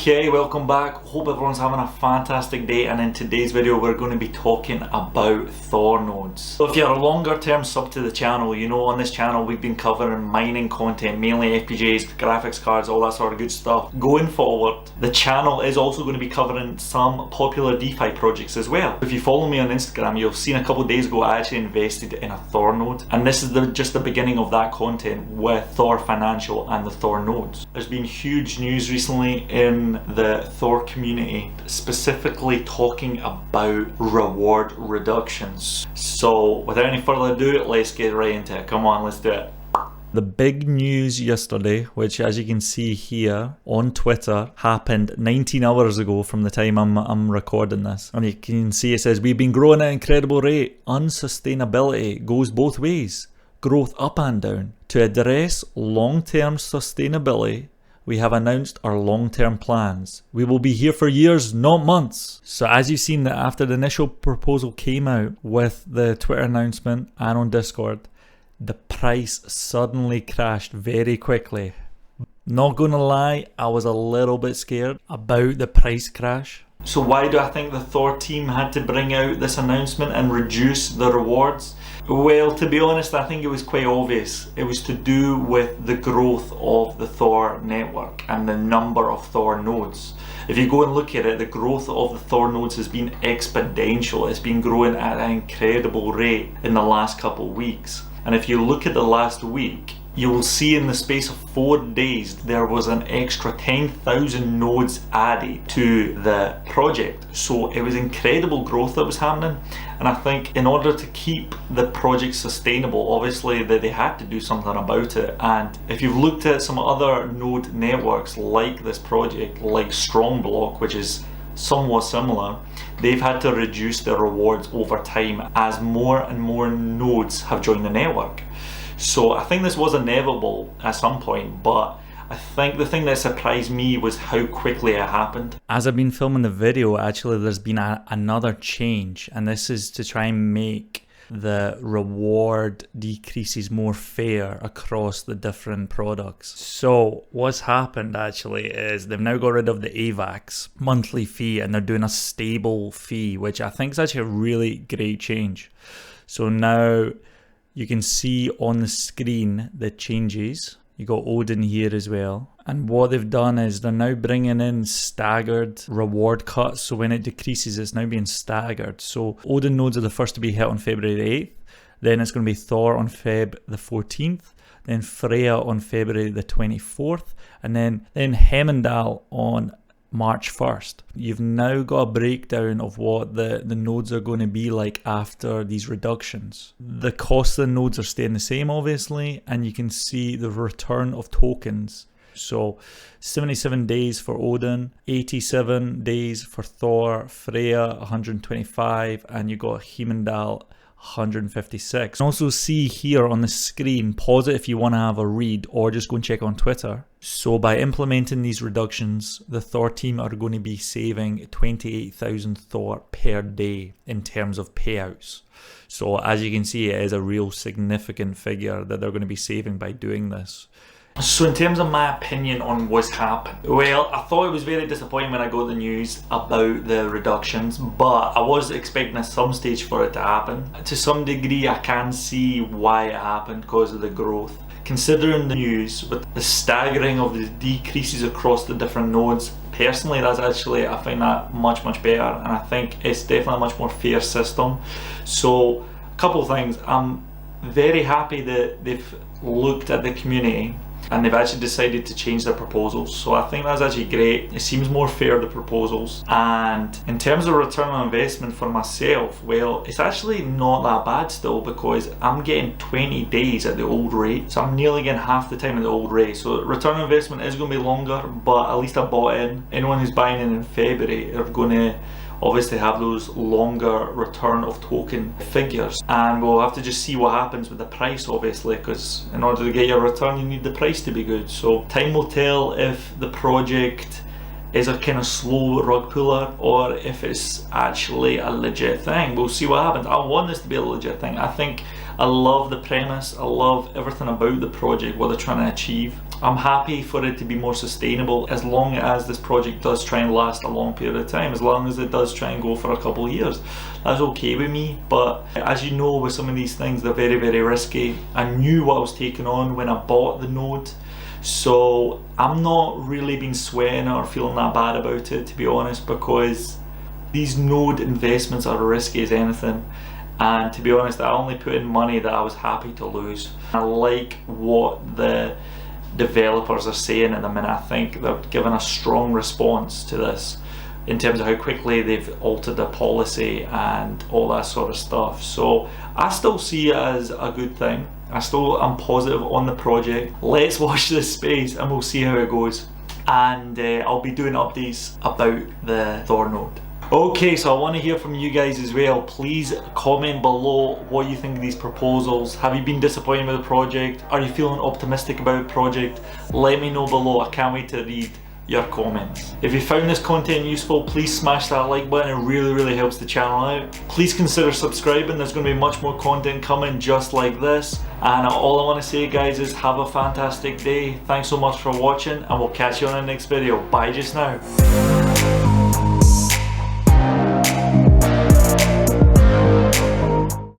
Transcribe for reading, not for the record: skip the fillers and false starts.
Okay, welcome back. Hope everyone's having a fantastic day, and in today's video we're going to be talking about THOR nodes. So if you're a longer term sub to the channel, you know on this channel we've been covering mining content, mainly FPGAs, graphics cards, all that sort of good stuff. Going forward, the channel is also going to be covering some popular DeFi projects as well. If you follow me on Instagram, you've seen a couple of days ago I actually invested in a THOR node, and this is just the beginning of that content with THOR Financial and the THOR nodes. There's been huge news recently in the THOR community, specifically talking about reward reductions. So without any further ado, let's get right into it. Come on, let's do it. The big news yesterday, which as you can see here on Twitter, happened 19 hours ago from the time I'm recording this. And you can see it says, "We've been growing at an incredible rate. Unsustainability goes both ways. Growth up and down. To address long-term sustainability, we have announced our long-term plans. We will be here for years, not months." So as you've seen, that after the initial proposal came out with the Twitter announcement and on Discord, the price suddenly crashed very quickly. Not gonna lie, I was a little bit scared about the price crash. So why do I think the THOR team had to bring out this announcement and reduce the rewards? Well, to be honest, I think it was quite obvious. It was to do with the growth of the THOR network and the number of THOR nodes. If you go and look at it, the growth of the THOR nodes has been exponential. It's been growing at an incredible rate in the last couple of weeks. And if you look at the last week, you will see in the space of 4 days there was an extra 10,000 nodes added to the project. So it was incredible growth that was happening, and I think in order to keep the project sustainable, obviously they had to do something about it. And if you've looked at some other node networks like this project, like Strongblock, which is somewhat similar, they've had to reduce their rewards over time as more and more nodes have joined the network. So I think this was inevitable at some point, but I think the thing that surprised me was how quickly it happened. As I've been filming the video, actually there's been another change, and this is to try and make the reward decreases more fair across the different products. So what's happened actually is they've now got rid of the AVAX monthly fee, and they're doing a stable fee, which I think is actually a really great change. So now you can see on the screen the changes. You got ODIN here as well. And what they've done is they're now bringing in staggered reward cuts. So when it decreases, it's now being staggered. So ODIN nodes are the first to be hit on February the 8th. Then it's going to be THOR on Feb the 14th. Then FREYA on February the 24th. And then HEIMDALL on March 1st. You've now got a breakdown of what the nodes are going to be like after these reductions. The cost of the nodes are staying the same, obviously, and you can see the return of tokens. So 77 days for ODIN, 87 days for THOR, FREYA 125, and you got HEIMDALL 156. You can also see here on the screen, pause it if you want to have a read, or just go and check on Twitter. So by implementing these reductions, the THOR team are going to be saving 28,000 THOR per day in terms of payouts. So as you can see, it is a real significant figure that they're going to be saving by doing this. So in terms of my opinion on what's happened, well, I thought it was very disappointing when I got the news about the reductions, but I was expecting at some stage for it to happen. To some degree, I can see why it happened because of the growth. Considering the news with the staggering of the decreases across the different nodes, personally that's actually, I find that much better, and I think it's definitely a much more fair system. So a couple of things, I'm very happy that they've looked at the community and they've actually decided to change their proposals. So I think that's actually great. It seems more fair, the proposals. And in terms of return on investment for myself, well, it's actually not that bad still, because I'm getting 20 days at the old rate. So I'm nearly getting half the time at the old rate. So return on investment is going to be longer, but at least I bought in. Anyone who's buying in February are going to obviously have those longer return of token figures, and we'll have to just see what happens with the price, obviously, because in order to get your return you need the price to be good. So time will tell if the project is a kind of slow rug puller or if it's actually a legit thing. We'll see what happens. I want this to be a legit thing. I think I love the premise, I love everything about the project, what they're trying to achieve. I'm happy for it to be more sustainable as long as this project does try and last a long period of time, as long as it does try and go for a couple of years. That's okay with me, but as you know, with some of these things, they're very, very risky. I knew what I was taking on when I bought the node, so I'm not really been sweating or feeling that bad about it, to be honest, because these node investments are risky as anything. And to be honest, I only put in money that I was happy to lose. I like what the developers are saying at the minute. I think they're giving a strong response to this in terms of how quickly they've altered the policy and all that sort of stuff. So I still see it as a good thing. I still am positive on the project. Let's watch this space and we'll see how it goes. And I'll be doing updates about the THOR node. Okay, so I want to hear from you guys as well. Please comment below what you think of these proposals. Have you been disappointed with the project? Are you feeling optimistic about the project? Let me know below. I can't wait to read your comments. If you found this content useful, please smash that like button. It really, really helps the channel out. Please consider subscribing. There's going to be much more content coming just like this. And all I want to say, guys, is have a fantastic day. Thanks so much for watching, and we'll catch you on the next video. Bye just now.